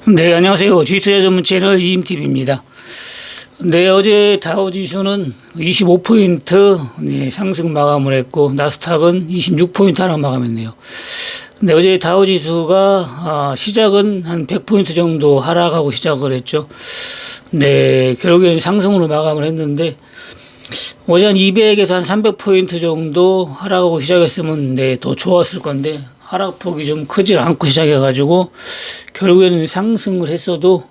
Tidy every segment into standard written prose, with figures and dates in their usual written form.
네, 안녕하세요. 주식투자 전문 채널 이임TV입니다. 네, 어제 다우지수는 25포인트 상승 마감을 했고, 나스닥은 26포인트 하락 마감했네요. 네, 어제 다우지수가 시작은 한 100포인트 정도 하락하고 시작을 했죠. 네, 결국에는 상승으로 마감을 했는데, 어제 한 200에서 한 300포인트 정도 하락하고 시작했으면 더 좋았을 건데, 하락폭이 좀 크지 않고 시작해가지고 결국에는 상승을 했어도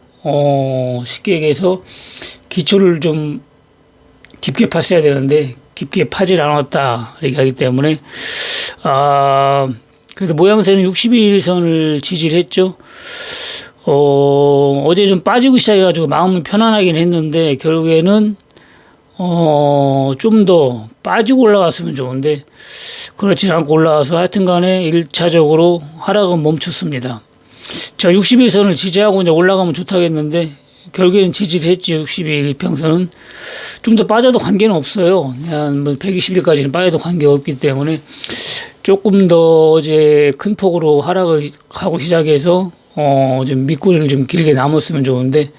쉽게 얘기해서 기초를 좀 깊게 팠어야 되는데 깊게 파질 않았다 이렇게 하기 때문에 그래도 모양새는 62일선을 지지를 했죠. 어제 좀 빠지고 시작해가지고 마음은 편안하긴 했는데 결국에는 좀 더 빠지고 올라갔으면 좋은데 그렇지 않고 올라와서 하여튼 간에 1차적으로 하락은 멈췄습니다. 자, 60일선을 지지하고 이제 올라가면 좋다겠는데 결국에는 지지를 했지. 60일 평선은 좀 더 빠져도 관계는 없어요. 한 120일까지는 빠져도 관계가 없기 때문에 조금 더 어제 큰 폭으로 하락을 하고 시작해서 좀 밑꼬리를 좀 길게 남았으면 좋은데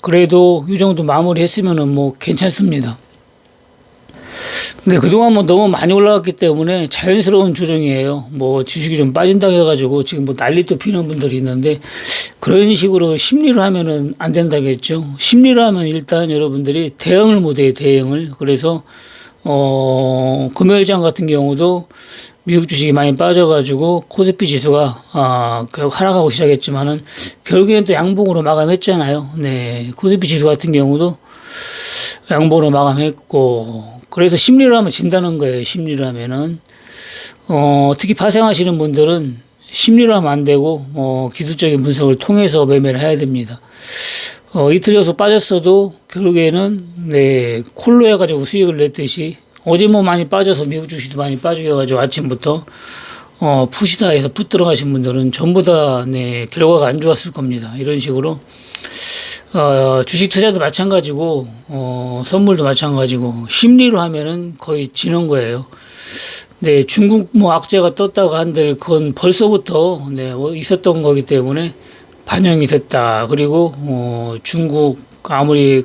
그래도 이 정도 마무리 했으면은 뭐 괜찮습니다. 근데 그동안 뭐 너무 많이 올라갔기 때문에 자연스러운 조정이에요. 뭐 주식이 좀 빠진다고 해가지고 지금 뭐 난리 또 피는 분들이 있는데 그런 식으로 심리를 하면은 안 된다겠죠. 심리를 하면 일단 여러분들이 대응을 못해요, 대응을. 그래서, 금요일장 같은 경우도 미국 주식이 많이 빠져가지고 코스피 지수가 하락하고 시작했지만은 결국엔 또 양봉으로 마감했잖아요. 네, 코스피 지수 같은 경우도 양봉으로 마감했고 그래서 심리를 하면 진다는 거예요. 심리를 하면은 특히 파생하시는 분들은 심리를 하면 안 되고 기술적인 분석을 통해서 매매를 해야 됩니다. 이틀 연속 빠졌어도 결국에는 콜로 해가지고 수익을 냈듯이 어제 뭐 많이 빠져서 미국 주식도 많이 빠지게 해가지고 아침부터 푸시다 해서 풋 들어가신 분들은 전부 다 결과가 안 좋았을 겁니다. 이런 식으로 주식 투자도 마찬가지고 선물도 마찬가지고 심리로 하면은 거의 지는 거예요. 네, 중국 뭐 악재가 떴다고 한들 그건 벌써부터 있었던 거기 때문에 반영이 됐다. 그리고 중국 아무리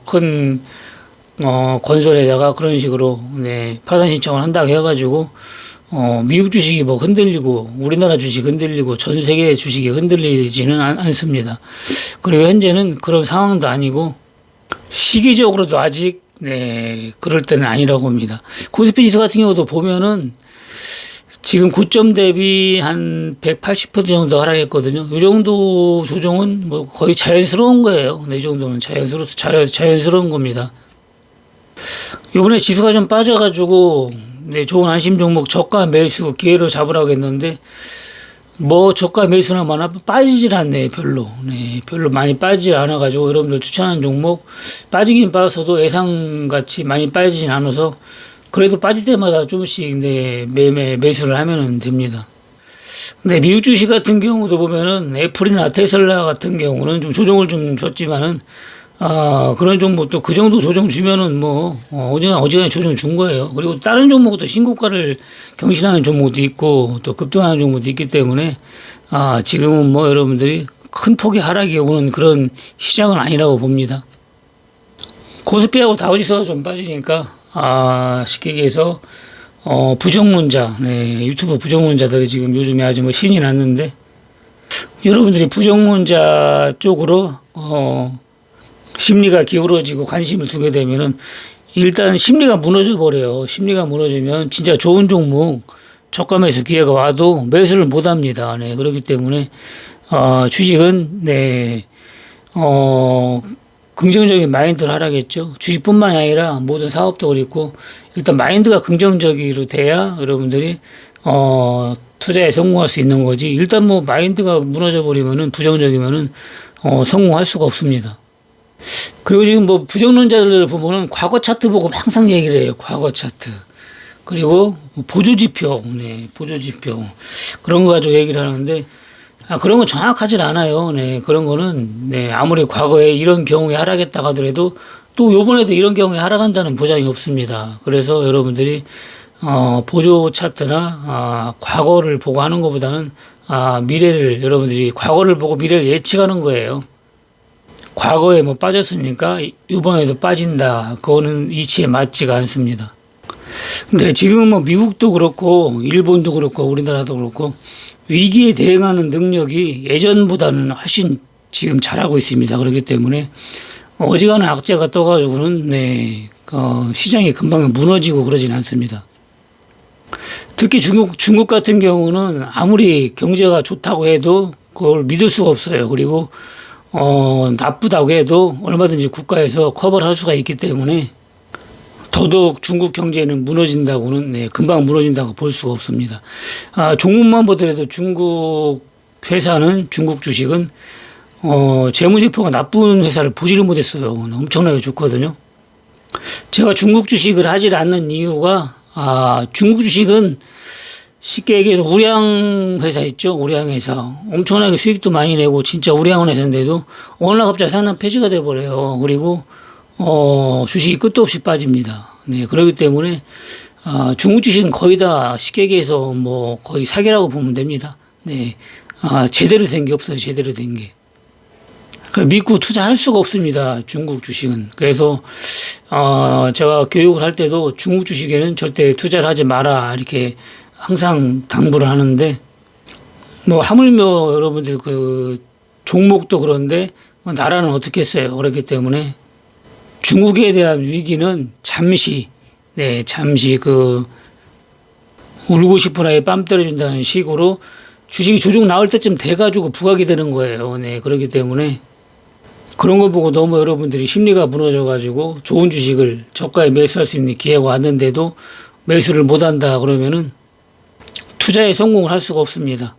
큰 건설에다가 그런 식으로 파산 신청을 한다고 해가지고 미국 주식이 뭐 흔들리고 우리나라 주식 흔들리고 전 세계 주식이 흔들리지는 않습니다. 그리고 현재는 그런 상황도 아니고 시기적으로도 아직 그럴 때는 아니라고 봅니다. 코스피 지수 같은 경우도 보면은 지금 고점 대비 한 180% 정도 하락했거든요. 이 정도 조정은 뭐 거의 자연스러운 거예요. 이 정도는 자연스러운 겁니다. 이번에 지수가 좀 빠져가지고 좋은 안심 종목 저가 매수 기회로 잡으라고 했는데 뭐 저가 매수나 많아 빠지질 않네요. 별로 많이 빠지질 않아가지고 여러분들 추천한 종목 빠지긴 빠졌어도 예상같이 많이 빠지진 않아서 그래도 빠질 때마다 조금씩 매수를 하면 됩니다. 근데 미국 주식 같은 경우도 보면은 애플이나 테슬라 같은 경우는 좀 조정을 좀 줬지만은 그런 종목도 그 정도 조정 주면은 뭐 어지간히 조정 준 거예요. 그리고 다른 종목도 신고가를 경신하는 종목도 있고 또 급등하는 종목도 있기 때문에 지금은 뭐 여러분들이 큰 폭의 하락이 오는 그런 시장은 아니라고 봅니다. 코스피하고 다우지수가 좀 빠지니까 쉽게 얘기해서 부정론자 유튜브 부정론자들이 지금 요즘에 아주 뭐 신이 났는데 여러분들이 부정론자 쪽으로 심리가 기울어지고 관심을 두게 되면은 일단 심리가 무너져 버려요. 심리가 무너지면 진짜 좋은 종목 저가 매수 기회가 와도 매수를 못 합니다. 그렇기 때문에 주식은 긍정적인 마인드를 하라겠죠. 주식뿐만이 아니라 모든 사업도 그렇고 일단 마인드가 긍정적으로 돼야 여러분들이 투자에 성공할 수 있는 거지. 일단 뭐 마인드가 무너져 버리면은 부정적이면은 성공할 수가 없습니다. 그리고 지금 뭐 부정론자들 보면은 과거 차트 보고 항상 얘기를 해요. 과거 차트. 그리고 보조지표, 보조지표. 그런 거 가지고 얘기를 하는데, 그런 건 정확하질 않아요. 그런 거는, 아무리 과거에 이런 경우에 하락했다 하더라도 또 요번에도 이런 경우에 하락한다는 보장이 없습니다. 그래서 여러분들이, 보조 차트나, 과거를 보고 하는 것보다는 미래를 여러분들이 과거를 보고 미래를 예측하는 거예요. 과거에 뭐 빠졌으니까 이번에도 빠진다. 그거는 이치에 맞지가 않습니다. 근데 지금은 뭐 미국도 그렇고 일본도 그렇고 우리나라도 그렇고 위기에 대응하는 능력이 예전보다는 훨씬 지금 잘하고 있습니다. 그렇기 때문에 어지간한 악재가 떠가지고는 시장이 금방 무너지고 그러진 않습니다. 특히 중국 같은 경우는 아무리 경제가 좋다고 해도 그걸 믿을 수가 없어요. 그리고 나쁘다고 해도 얼마든지 국가에서 커버를 할 수가 있기 때문에 더더욱 중국 경제는 무너진다고는 금방 무너진다고 볼 수가 없습니다. 종목만 보더라도 중국 회사는 중국 주식은 재무제표가 나쁜 회사를 보지를 못했어요. 엄청나게 좋거든요. 제가 중국 주식을 하질 않는 이유가 중국 주식은 쉽게 얘기해서 우량 회사 있죠. 우량 회사. 엄청나게 수익도 많이 내고 진짜 우량한 회사인데도 어느 날 갑자기 상장 폐지가 돼버려요. 그리고 주식이 끝도 없이 빠집니다. 네, 그렇기 때문에 중국 주식은 거의 다 쉽게 얘기해서 뭐 거의 사기라고 보면 됩니다. 네, 제대로 된 게 없어요. 제대로 된 게. 믿고 투자할 수가 없습니다. 중국 주식은. 그래서 제가 교육을 할 때도 중국 주식에는 절대 투자를 하지 마라 이렇게 항상 당부를 하는데 뭐 하물며 여러분들 그 종목도 그런데 나라는 어떻게 했어요. 그렇기 때문에 중국에 대한 위기는 잠시 그 울고 싶은 아이 뺨 때려준다는 식으로 주식이 조정 나올 때쯤 돼가지고 부각이 되는 거예요. 네, 그렇기 때문에 그런 걸 보고 너무 여러분들이 심리가 무너져가지고 좋은 주식을 저가에 매수할 수 있는 기회가 왔는데도 매수를 못한다 그러면은 투자에 성공을 할 수가 없습니다.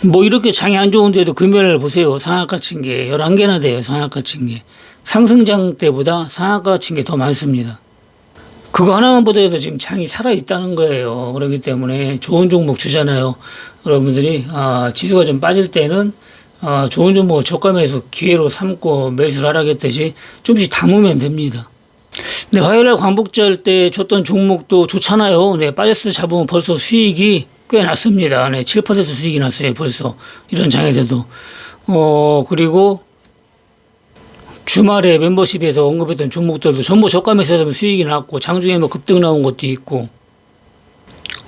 뭐 이렇게 장이 안 좋은데도 금요일날 보세요. 상한가 친 게 11개나 돼요. 상한가 친 게. 상승장 때보다 상한가 친 게 더 많습니다. 그거 하나만 보더라도 지금 장이 살아있다는 거예요. 그렇기 때문에 좋은 종목 주잖아요. 여러분들이 지수가 좀 빠질 때는 좋은 종목을 저가 매수 기회로 삼고 매수를 하라겠듯이 좀씩 담으면 됩니다. 네, 화요일날 광복절 때 줬던 종목도 좋잖아요. 네, 빠졌을 때 잡으면 벌써 수익이 꽤 났습니다. 네, 7% 수익이 났어요. 벌써 이런 장에서도. 그리고 주말에 멤버십에서 언급했던 종목들도 전부 저가 매수하면 수익이 났고 장중에 뭐 급등 나온 것도 있고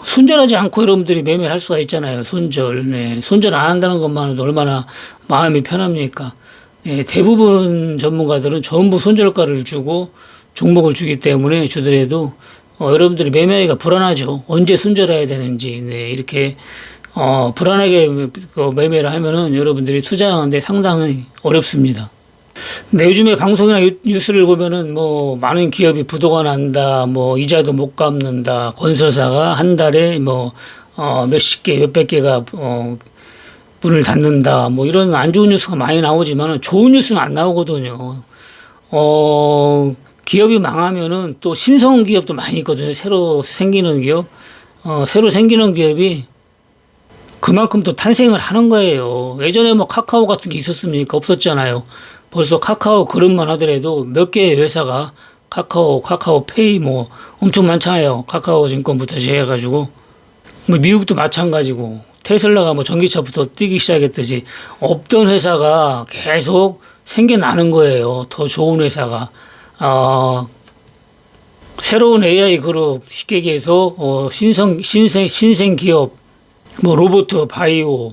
손절하지 않고 여러분들이 매매를 할 수가 있잖아요. 손절. 네, 손절 안 한다는 것만으로도 얼마나 마음이 편합니까? 네, 대부분 전문가들은 전부 손절가를 주고 종목을 주기 때문에 주더라도 여러분들이 매매하기가 불안하죠. 언제 손절해야 되는지. 네, 이렇게 불안하게 매매를 하면은 여러분들이 투자하는데 상당히 어렵습니다. 근데 요즘에 방송이나 뉴스를 보면은 뭐 많은 기업이 부도가 난다, 뭐 이자도 못 갚는다, 건설사가 한 달에 뭐 몇십 개, 몇백 개가 문을 닫는다, 뭐 이런 안 좋은 뉴스가 많이 나오지만 좋은 뉴스는 안 나오거든요. 기업이 망하면은 또 신성 기업도 많이 있거든요. 새로 생기는 기업, 새로 생기는 기업이 그만큼 또 탄생을 하는 거예요. 예전에 뭐 카카오 같은 게 있었습니까? 없었잖아요. 벌써 카카오 그룹만 하더라도 몇 개의 회사가 카카오페이 뭐 엄청 많잖아요. 카카오 증권부터 시작해가지고 뭐 미국도 마찬가지고 테슬라가 뭐 전기차부터 뛰기 시작했듯이 없던 회사가 계속 생겨나는 거예요. 더 좋은 회사가. 새로운 AI 그룹 쉽게 얘기해서 신생 기업 뭐 로봇, 바이오,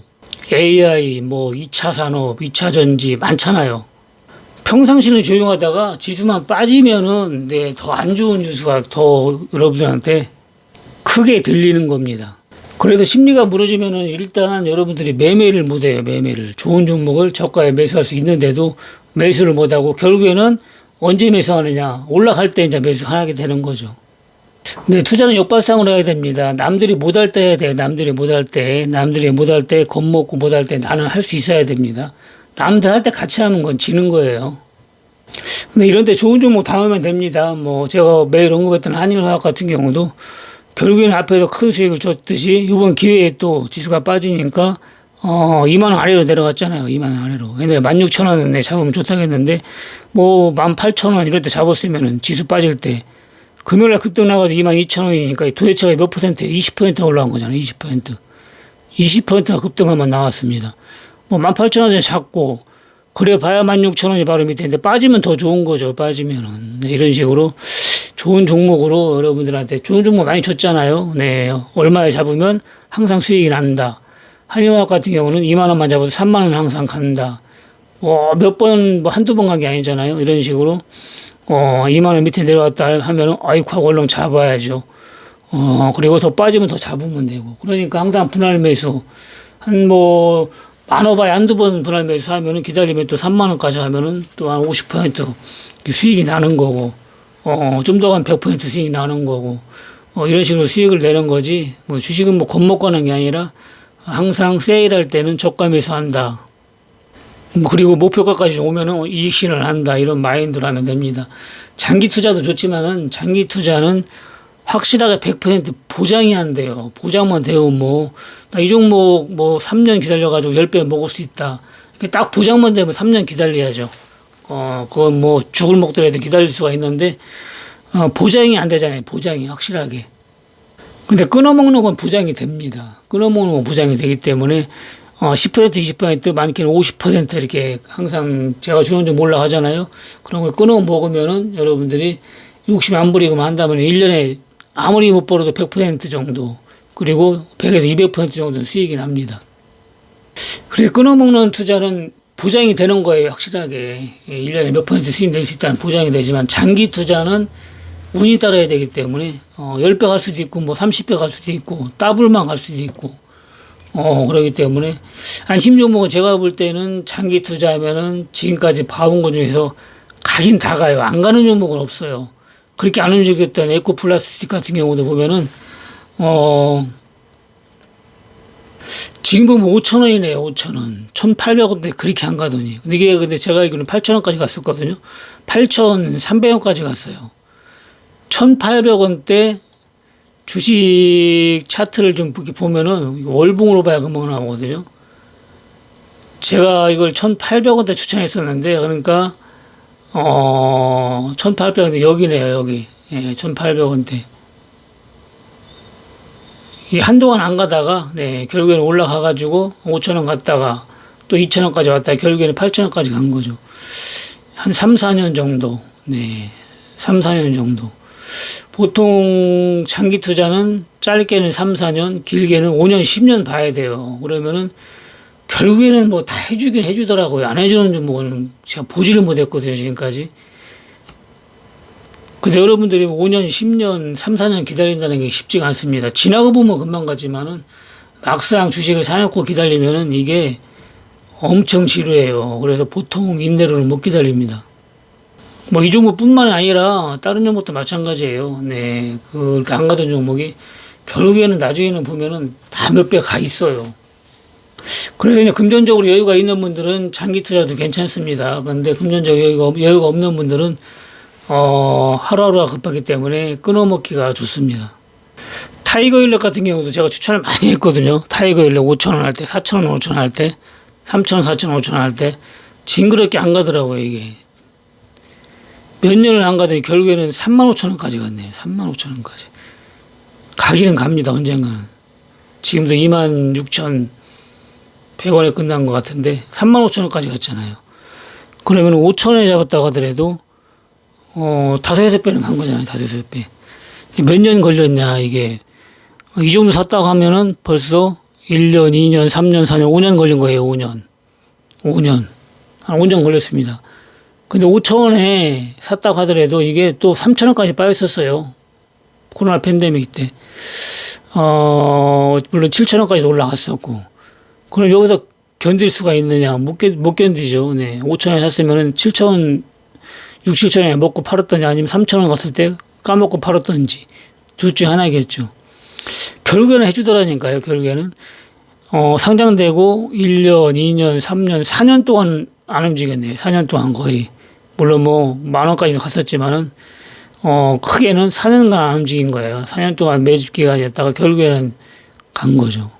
AI, 뭐 2차 산업, 2차 전지 많잖아요. 평상시는 조용하다가 지수만 빠지면은 더 안 좋은 뉴스가 더 여러분들한테 크게 들리는 겁니다. 그래서 심리가 무너지면은 일단 여러분들이 매매를 못해요. 매매를. 좋은 종목을 저가에 매수할 수 있는데도 매수를 못하고 결국에는 언제 매수하느냐. 올라갈 때 이제 매수하게 되는 거죠. 네, 투자는 역발상으로 해야 됩니다. 남들이 못할 때 해야 돼요. 남들이 못할 때, 겁먹고 못할 때 나는 할 수 있어야 됩니다. 남들 할 때 같이 하는 건 지는 거예요. 근데 이런 때 좋은 종목 담으면 됩니다. 뭐 제가 매일 언급했던 한일화학 같은 경우도 결국에는 앞에서 큰 수익을 줬듯이 이번 기회에 또 지수가 빠지니까 2만 원 아래로 내려갔잖아요. 2만 원 아래로. 옛날에 16,000원에 잡으면 좋다겠는데 뭐 18,000원 이럴 때 잡았으면은 지수 빠질 때 금요일날 급등 나가서 22,000원이니까 도대체가 몇 %예요? 20% 올라간 거잖아요. 20%. 20%가 급등하면 나왔습니다. 뭐 18,000원에 잡고 그래 봐야 16,000원이 바로 밑에인데 빠지면 더 좋은 거죠. 빠지면은. 네, 이런 식으로 좋은 종목으로 여러분들한테 좋은 종목 많이 줬잖아요. 네, 얼마에 잡으면 항상 수익이 난다. 한일화학 같은 경우는 2만 원만 잡아도 3만 원 항상 간다. 몇 번, 뭐 한두 번 간 게 아니잖아요. 이런 식으로 2만 원 밑에 내려왔다 하면은 아이고 하고 얼른 잡아야죠. 그리고 더 빠지면 더 잡으면 되고. 그러니까 항상 분할 매수 뭐 많아봐야 한두 번 분할 매수 하면은 기다리면 또 3만 원까지 하면은 또 한 50% 수익이 나는 거고, 좀 더 한 100% 수익이 나는 거고, 이런 식으로 수익을 내는 거지, 뭐 주식은 뭐 겁먹고 하는 게 아니라 항상 세일할 때는 저가 매수한다. 그리고 목표가까지 오면은 이익 실현한다. 이런 마인드로 하면 됩니다. 장기 투자도 좋지만은 장기 투자는 확실하게 100% 보장이 안 돼요. 보장만 되면 이 종목 3년 기다려가지고 10배 먹을 수 있다. 딱 보장만 되면 3년 기다려야죠. 그건 뭐 죽을 먹더라도 기다릴 수가 있는데, 보장이 안 되잖아요. 보장이 확실하게. 근데 끊어먹는 건 보장이 됩니다. 끊어먹는 건 보장이 되기 때문에, 10%, 20%, 많게는 50% 이렇게 항상 제가 주는 좀 올라가잖아요. 그런 걸 끊어 먹으면은 여러분들이 욕심 안 부리고만 한다면 1년에 아무리 못 벌어도 100% 정도, 그리고 100에서 200% 정도 수익이 납니다. 그래, 끊어먹는 투자는 보장이 되는 거예요, 확실하게. 1년에 몇 퍼센트 수익 낼 수 있다는 보장이 되지만, 장기 투자는 운이 따라야 되기 때문에, 10배 갈 수도 있고, 30배 갈 수도 있고, 더블만 갈 수도 있고, 그러기 때문에, 안심 종목은 제가 볼 때는 장기 투자하면은 지금까지 봐온 것 중에서 가긴 다 가요. 안 가는 종목은 없어요. 그렇게 안 움직였던 에코플라스틱 같은 경우도 보면은, 지금 보면 5,000원이네요, 5,000원. 1,800원대 그렇게 안 가더니. 근데 제가 알기로는 8,000원까지 갔었거든요. 8,300원까지 갔어요. 1,800원대 주식 차트를 좀 이렇게 보면은, 월봉으로 봐야 금방 나오거든요. 제가 이걸 1,800원대 추천했었는데, 그러니까, 1,800원대 여기네요, 여기. 예, 1,800원대. 이게 한동안 안 가다가, 네, 결국에는 올라가가지고 5,000원 갔다가 또 2,000원까지 왔다가 결국에는 8,000원까지 간 거죠. 한 3, 4년 정도. 네. 3, 4년 정도. 보통 장기 투자는 짧게는 3, 4년, 길게는 5년, 10년 봐야 돼요. 그러면은 결국에는 뭐 다 해주긴 해주더라고요. 안 해주는 종목은 제가 보지를 못했거든요, 지금까지. 근데 여러분들이 5년, 10년, 3, 4년 기다린다는 게 쉽지가 않습니다. 지나고 보면 금방 가지만은 막상 주식을 사놓고 기다리면은 이게 엄청 지루해요. 그래서 보통 인내로는 못 기다립니다. 뭐 이 종목뿐만이 아니라 다른 종목도 마찬가지예요. 네, 그렇게 안 가던 종목이 결국에는 나중에는 보면은 다 몇 배 가 있어요. 그래서 그냥 금전적으로 여유가 있는 분들은 장기 투자도 괜찮습니다. 그런데 금전적 여유가 없는 분들은 하루하루가 급하기 때문에 끊어먹기가 좋습니다. 타이거일렉 같은 경우도 제가 추천을 많이 했거든요. 타이거일렉 5,000원 할 때, 4,000원, 5,000원 할 때, 3,000원, 4,000원, 5,000원 할 때, 징그럽게 안 가더라고요, 이게. 몇 년을 안 가더니 결국에는 35,000원까지 갔네요. 35,000원까지. 가기는 갑니다, 언젠가는. 지금도 26,100원에 끝난 것 같은데, 35,000원까지 갔잖아요. 그러면 5,000원에 잡았다고 하더라도, 5, 6배는 간 거잖아요. 5, 6배. 몇 년 걸렸냐, 이게. 이 정도 샀다고 하면은 벌써 1년, 2년, 3년, 4년, 5년 걸린 거예요, 5년. 5년. 한 5년 걸렸습니다. 근데 5,000원에 샀다고 하더라도 이게 또 3,000원까지 빠졌었어요. 코로나 팬데믹 때. 물론 7,000원까지 올라갔었고. 그럼 여기서 견딜 수가 있느냐? 못 견디죠. 네. 5,000원에 샀으면은 7,000원, 6, 7,000원에 먹고 팔았던지 아니면 3,000원 갔을 때 까먹고 팔았던지 둘 중에 하나겠죠. 결국에는 해주더라니까요. 결국에는 상장되고 1년, 2년, 3년, 4년 동안 안 움직였네요. 4년 동안 거의. 물론 뭐 10,000원까지도 갔었지만은 크게는 4년간 안 움직인 거예요. 4년 동안 매집 기간이었다가 결국에는 간 거죠.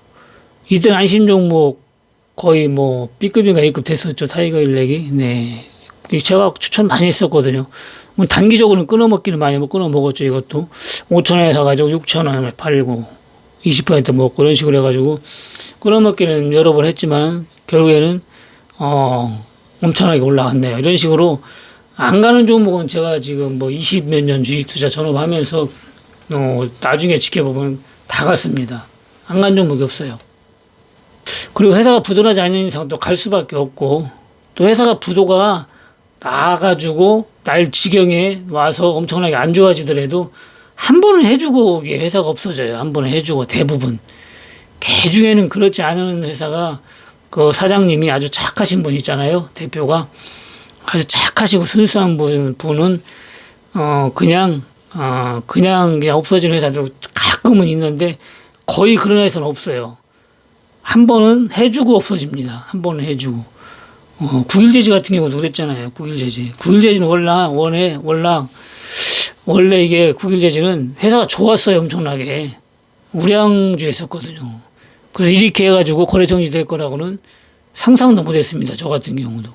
이때는 안심 종목 거의 뭐 B급인가 A급 됐었죠. 타이거일렉이. 네. 제가 추천 많이 했었거든요. 뭐 단기적으로는 끊어먹기는 많이 끊어먹었죠. 이것도 5,000원에 사가지고 6,000원에 팔고 20% 먹고 이런 식으로 해가지고 끊어먹기는 여러 번 했지만 결국에는 엄청나게 올라갔네요. 이런 식으로 안 가는 종목은 제가 지금 뭐 20몇 년 주식 투자 전업하면서 나중에 지켜보면 다 갔습니다. 안 간 종목이 없어요. 그리고 회사가 부도나지 않는 이상 또 갈 수밖에 없고, 또 회사가 부도가 나가지고 날 지경에 와서 엄청나게 안 좋아지더라도 한 번은 해주고 회사가 없어져요. 한 번은 해주고 대부분. 개 중에는 그렇지 않은 회사가 그 사장님이 아주 착하신 분 있잖아요. 대표가 아주 착하시고 순수한 분은 그냥 없어지는 회사도 가끔은 있는데 거의 그런 회사는 없어요. 한 번은 해주고 없어집니다. 한 번은 해주고. 국일제지 같은 경우도 그랬잖아요. 국일제지는 원래 이게 국일제지는 회사가 좋았어요. 엄청나게. 우량주에 있었거든요. 그래서 이렇게 해가지고 거래 정지될 거라고는 상상도 못 했습니다. 저 같은 경우도.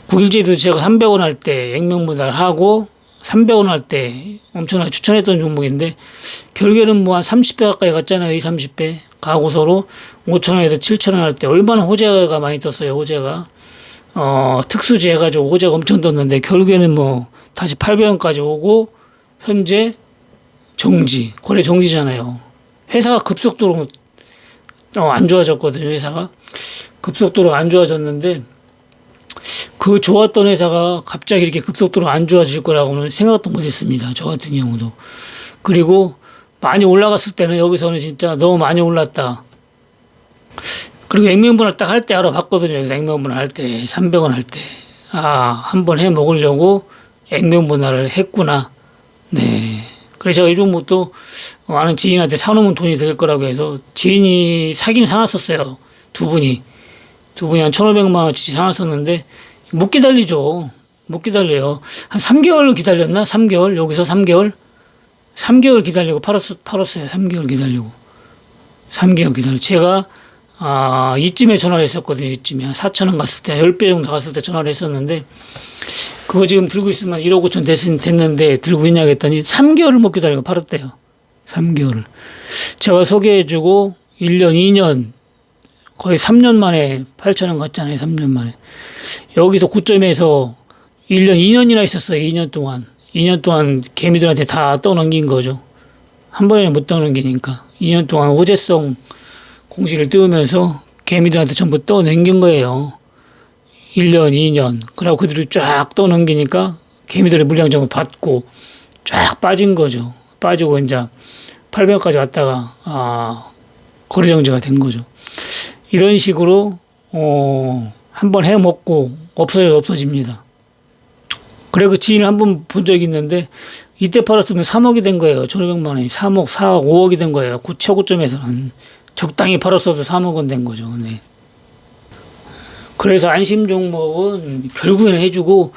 국일제도 제가 300원 할 때 액면분할하고 300원 할 때 엄청나게 추천했던 종목인데 결국에는 뭐 한 30배 가까이 갔잖아요. 30배. 가고서로 5,000원에서 7,000원 할 때 얼마나 호재가 많이 떴어요. 호재가. 특수지 해가지고 호재가 엄청 떴는데 결국에는 뭐 다시 800원까지 오고 현재 정지. 거래 정지잖아요. 회사가 급속도로 안 좋아졌거든요. 회사가. 급속도로 안 좋아졌는데 그 좋았던 회사가 갑자기 이렇게 급속도로 안 좋아질 거라고는 생각도 못 했습니다. 저 같은 경우도. 그리고 많이 올라갔을 때는 여기서는 진짜 너무 많이 올랐다. 그리고 액면분할 딱 할 때 알아봤거든요. 여기서 액면분할 할 때, 300원 할 때. 한번 해 먹으려고 액면분할을 했구나. 네. 그래서 제가 이 종목도 아는 지인한테 사놓으면 돈이 될 거라고 해서 지인이 사긴 사놨었어요. 두 분이 한 1,500만 원치 사놨었는데 못 기다리죠. 못 기다려요. 한 3개월 기다렸나? 3개월? 여기서 3개월? 3개월 기다리고 팔았어요. 3개월 기다리고. 3개월 기다리고. 제가, 이쯤에 전화를 했었거든요. 이쯤에. 한 4,000원 갔을 때, 10배 정도 갔을 때 전화를 했었는데, 그거 지금 들고 있으면 1억 5천 됐는데, 들고 있냐 했더니, 3개월을 못 기다리고 팔았대요. 3개월을. 제가 소개해주고, 1년, 2년, 거의 3년 만에 8,000원 갔잖아요. 3년 만에. 여기서 고점에서 1년, 2년이나 있었어요. 2년 동안. 2년 동안 개미들한테 다 떠넘긴 거죠. 한 번에 못 떠넘기니까. 2년 동안 호재성 공시를 띄우면서 개미들한테 전부 떠넘긴 거예요. 1년, 2년. 그러고 그들을 쫙 떠넘기니까 개미들의 물량 전부 받고 쫙 빠진 거죠. 빠지고 이제 800까지 왔다가, 거래 정지가 된 거죠. 이런 식으로, 한번 해 먹고 없어집니다. 그래, 그 지인을 한번 본 적이 있는데, 이때 팔았으면 3억이 된 거예요. 1,500만 원이. 3억, 4억, 5억이 된 거예요. 최고점에서는. 적당히 팔았어도 3억은 된 거죠. 네. 그래서 안심 종목은 결국에는 해주고,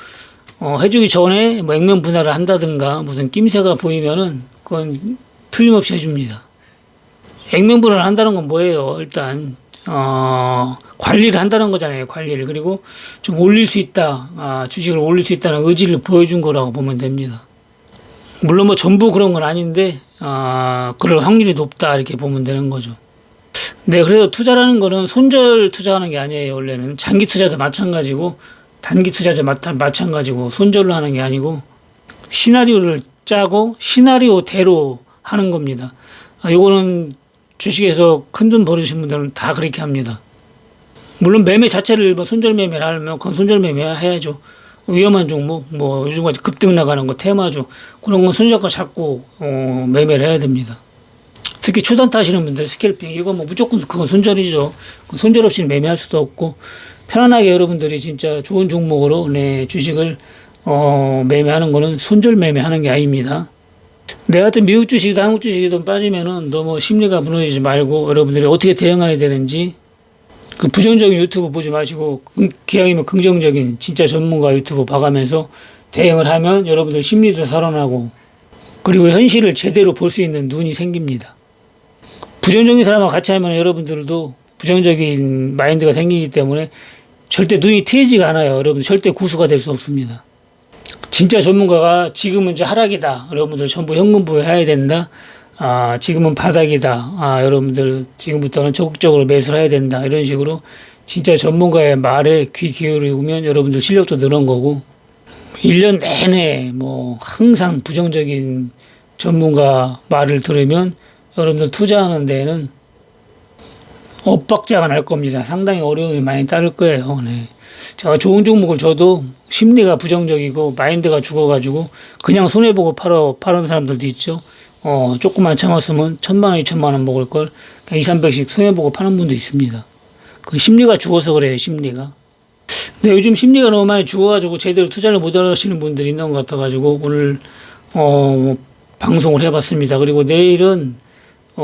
해주기 전에 뭐 액면 분할을 한다든가, 무슨 낌새가 보이면은, 그건 틀림없이 해줍니다. 액면 분할을 한다는 건 뭐예요? 일단, 관리를 한다는 거잖아요. 관리를. 그리고 좀 올릴 수 있다. 주식을 올릴 수 있다는 의지를 보여준 거라고 보면 됩니다. 물론 뭐 전부 그런 건 아닌데, 그럴 확률이 높다. 이렇게 보면 되는 거죠. 네, 그래서 투자라는 거는 손절 투자하는 게 아니에요. 원래는 장기 투자도 마찬가지고, 단기 투자도 마찬가지고, 손절로 하는 게 아니고, 시나리오를 짜고, 시나리오대로 하는 겁니다. 요거는 주식에서 큰 돈 벌으신 분들은 다 그렇게 합니다. 물론 매매 자체를 뭐 손절 매매를 하려면 그건 손절 매매 해야죠. 위험한 종목, 뭐 요즘까지 급등 나가는 거 테마주 그런 건 손절가 잡고 매매를 해야 됩니다. 특히 초단타 하시는 분들 스캘핑 이거 뭐 무조건 그건 손절이죠. 손절 없이는 매매할 수도 없고 편안하게 여러분들이 진짜 좋은 종목으로 주식을 매매하는 거는 손절 매매하는 게 아닙니다. 내 같은 미국 주식이든 한국 주식이든 빠지면은 너무 심리가 무너지지 말고 여러분들이 어떻게 대응해야 되는지 그 부정적인 유튜브 보지 마시고 기왕이면 긍정적인 진짜 전문가 유튜브 봐가면서 대응을 하면 여러분들 심리도 살아나고 그리고 현실을 제대로 볼 수 있는 눈이 생깁니다. 부정적인 사람과 같이 하면 여러분들도 부정적인 마인드가 생기기 때문에 절대 눈이 트이지가 않아요. 여러분 절대 고수가 될 수 없습니다. 진짜 전문가가 지금은 이제 하락이다. 여러분들 전부 현금 부여해야 된다. 지금은 바닥이다. 여러분들 지금부터는 적극적으로 매수를 해야 된다. 이런 식으로 진짜 전문가의 말에 귀 기울이면 여러분들 실력도 늘은 거고 1년 내내 뭐 항상 부정적인 전문가 말을 들으면 여러분들 투자하는 데에는 엇박자가 날 겁니다. 상당히 어려움이 많이 따를 거예요. 네. 제가 좋은 종목을 줘도 심리가 부정적이고 마인드가 죽어가지고 그냥 손해보고 파는 사람들도 있죠. 조금만 참았으면 1,000만 원, 2,000만 원 먹을 걸 2, 300씩 손해보고 파는 분도 있습니다. 그 심리가 죽어서 그래요, 심리가. 근데 요즘 심리가 너무 많이 죽어가지고 제대로 투자를 못 하시는 분들이 있는 것 같아가지고 오늘, 방송을 해봤습니다. 그리고 내일은,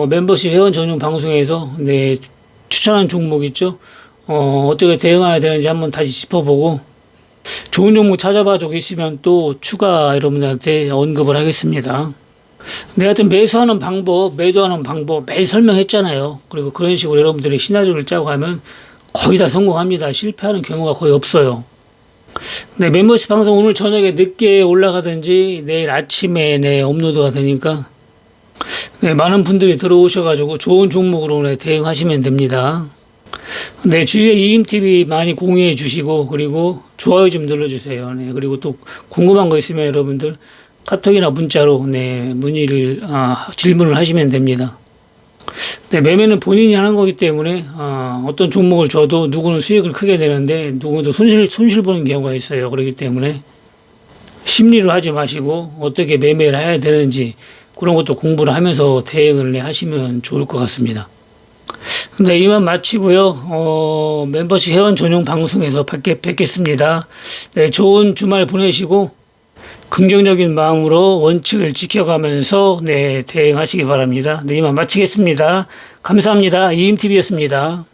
멤버십 회원 전용 방송에서, 네, 추천한 종목 있죠? 어떻게 대응해야 되는지 한번 다시 짚어보고, 좋은 종목 찾아봐 계시면 또 추가 여러분들한테 언급을 하겠습니다. 네, 하여튼 매수하는 방법, 매도하는 방법 매일 설명했잖아요. 그리고 그런 식으로 여러분들이 시나리오를 짜고 하면 거의 다 성공합니다. 실패하는 경우가 거의 없어요. 네, 멤버십 방송 오늘 저녁에 늦게 올라가든지 내일 아침에 업로드가 되니까 네, 많은 분들이 들어오셔가지고 좋은 종목으로 오늘 대응하시면 됩니다. 네, 주위에 이임TV 많이 공유해 주시고 그리고 좋아요 좀 눌러주세요. 네, 그리고 또 궁금한 거 있으면 여러분들 카톡이나 문자로 네, 질문을 하시면 됩니다. 네, 매매는 본인이 하는 거기 때문에 어떤 종목을 줘도 누구는 수익을 크게 내는데 누구도 손실 보는 경우가 있어요. 그렇기 때문에 심리로 하지 마시고 어떻게 매매를 해야 되는지 그런 것도 공부를 하면서 대응을 하시면 좋을 것 같습니다. 네, 이만 마치고요. 멤버십 회원 전용 방송에서 뵙겠습니다. 네, 좋은 주말 보내시고 긍정적인 마음으로 원칙을 지켜가면서 네, 대응하시기 바랍니다. 네, 이만 마치겠습니다. 감사합니다. 이임TV였습니다.